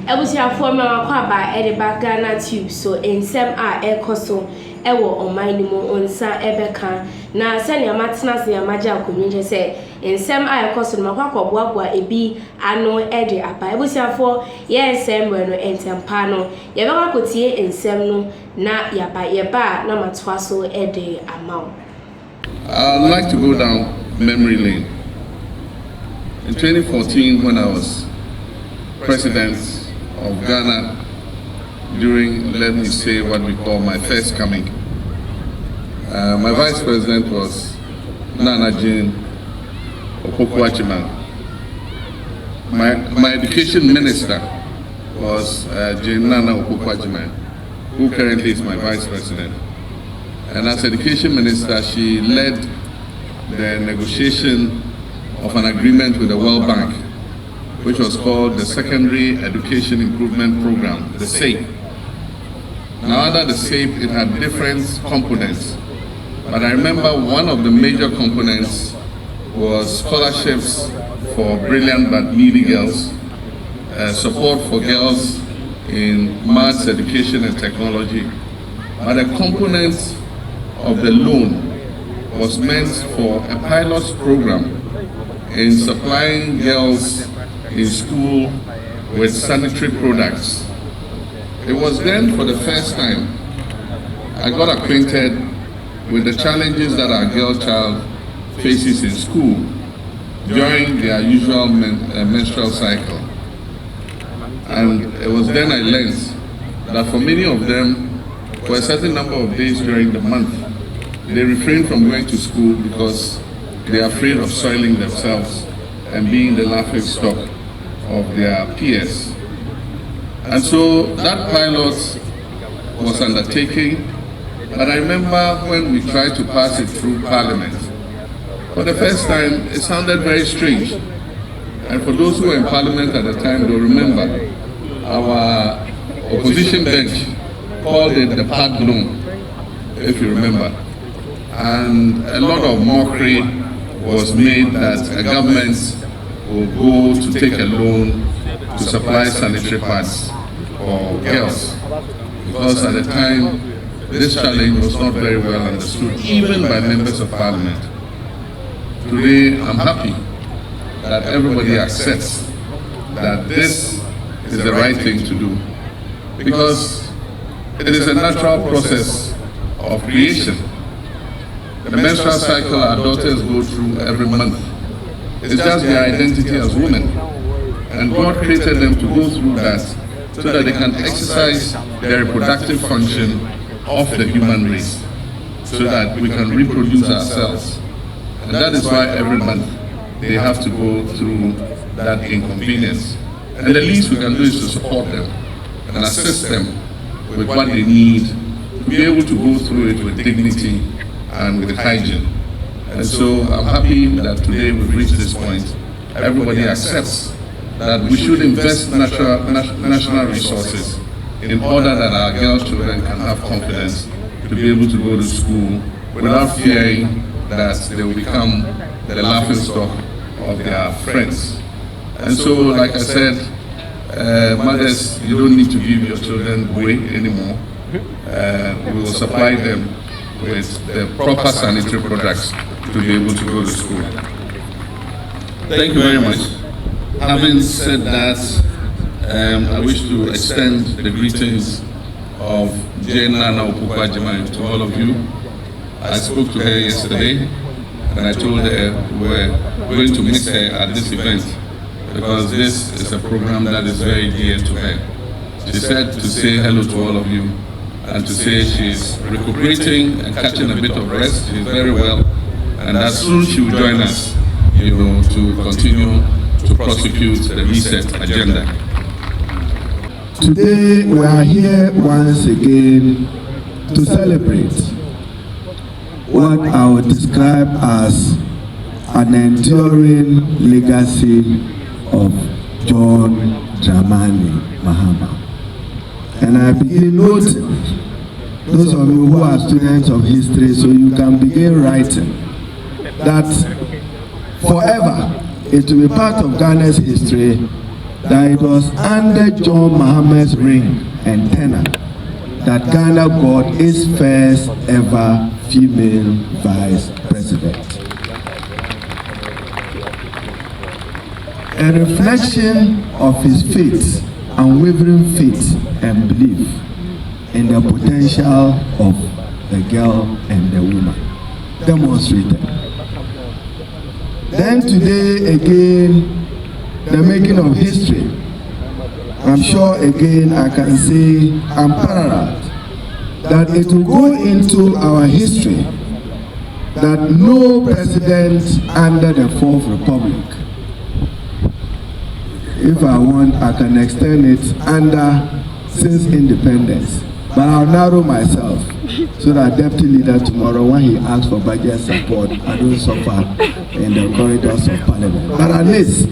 Ebusiafo ma kwaba e de ba Ghanatube so ensem a ekoso ewo oman ni mu onsa ebeka na sene amatena se amaje akonwinje se ensem a ekoso no makwakoboaboa ebi ano e de apa ebusiafo ye ensem no entempa no ye beka kotie ensem no na yaba na matwa so e de amaw. I'd like to go down memory lane. In 2014, when I was president of Ghana, during, let me say, what we call my first coming, my vice president was Naana My education minister was Naana, who currently is my vice president. And as education minister, she led the negotiation of an agreement with the World Bank, which was called the Secondary Education Improvement Program, the SAPE. Now under the SAPE, it had different components, but I remember one of the major components was scholarships for brilliant but needy girls, support for girls in maths, education and technology, but a component of the loan was meant for a pilot program in supplying girls in school with sanitary products. It was then for the first time I got acquainted with the challenges that our girl child faces in school during their usual menstrual cycle. And it was then I learned that for many of them, for a certain number of days during the month, they refrain from going to school because they are afraid of soiling themselves and being the laughing stock of their peers. And so that pilot was undertaken, but I remember when we tried to pass it through Parliament, for the first time it sounded very strange. And for those who were in Parliament at the time, they'll remember our opposition bench called it the PAD loan, if you remember. And a lot of mockery was made that a government will go to take a loan to supply sanitary pads for girls, because at the time this challenge was not very well understood, even by members of Parliament. Today I'm happy that everybody accepts that this is the right thing to do, because it is a natural process of creation. The menstrual cycle our daughters go through every month is just their identity as women. And God created them to go through that so that they can exercise their reproductive function of the human race, so that we can reproduce ourselves. And that is why every month they have to go through that inconvenience. And the least we can do is to support them and assist them with what they need to be able to go through it with dignity and with hygiene. And so I'm happy that today we've reached this point. Everybody accepts that we should invest national resources in order that our girl children can have confidence to be able to go to school without fearing that they will become the laughing stock of their friends. And so, like I said, mothers, you don't need to give your children away anymore. We will supply them with the proper sanitary products to be able to go to school. Thank you very much. Having said that, I wish to extend the greetings of Naana to all of you. I spoke to her yesterday and I told her we're going to miss her at this event because this is a program that is very dear to her. She said to say hello to all of you and to say she's recuperating and catching a bit of rest. She's very well, and that soon she will join us, to continue to prosecute the reset agenda. Today we are here once again to celebrate what I would describe as an enduring legacy of John Dramani Mahama. And I begin noting, those of you who are students of history, so you can begin writing, that forever it will be part of Ghana's history that it was under John Mahama's reign and tenure that Ghana got its first ever female vice president. A reflection of his faith, unwavering faith and belief in the potential of the girl and the woman demonstrated. Then today again, the making of history. I'm sure again I can say I'm parallel that it will go into our history that no president under the Fourth Republic, if I want, I can extend it under since independence. But I'll narrow myself so that Deputy Leader tomorrow, when he asks for budget support, I don't suffer in the corridors of Parliament. But at least,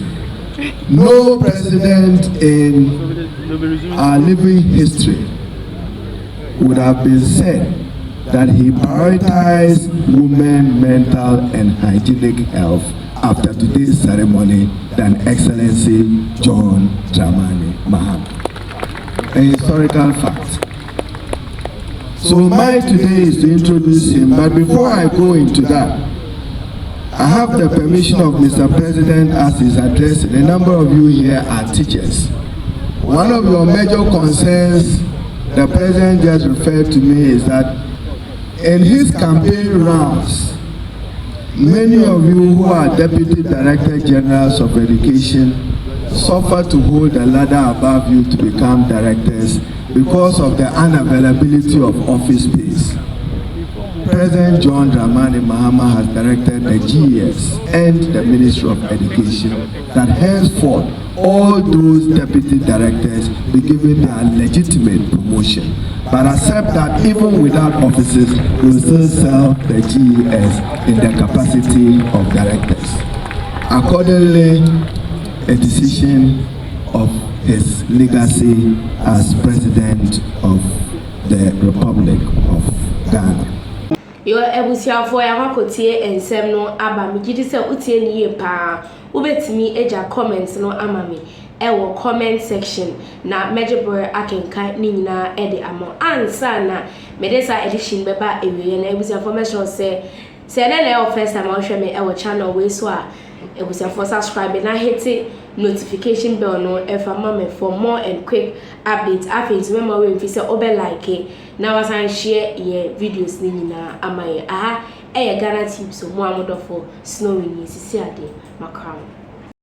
no president in our living history would have been said that he prioritized women's mental and hygienic health after today's ceremony than Excellency John Dramani Mahama. A historical fact. So mine today is to introduce him, but before I go into that, I have the permission of Mr. President as he's addressing. A number of you here are teachers. One of your major concerns the President just referred to me is that in his campaign rounds, many of you who are Deputy Director Generals of Education suffer to hold the ladder above you to become directors because of the unavailability of office space. President John Dramani Mahama has directed the GES and the Ministry of Education that henceforth all those deputy directors be given their legitimate promotion. But accept that even without offices, we will still serve the GES in the capacity of directors. Accordingly, a decision of his legacy as President of the Republic of Ghana. Yo ebusia for ya makotie ensem no aba me gidi se utie ni ye pa ubetimi eja comments no ama me ewo comment section na mejebore akenkan ni nyina e de amo ansa na medesa edition beba ewie na ebusia information se na first time I show me ewo channel we so a ebusia for subscribe na hit notification bell no efa mama for more and quick updates after remember we fi se obe like na wasan share ye videos ni nyina amaye aha Ghanatube so mo amodofo snowy ni sisi ade makram.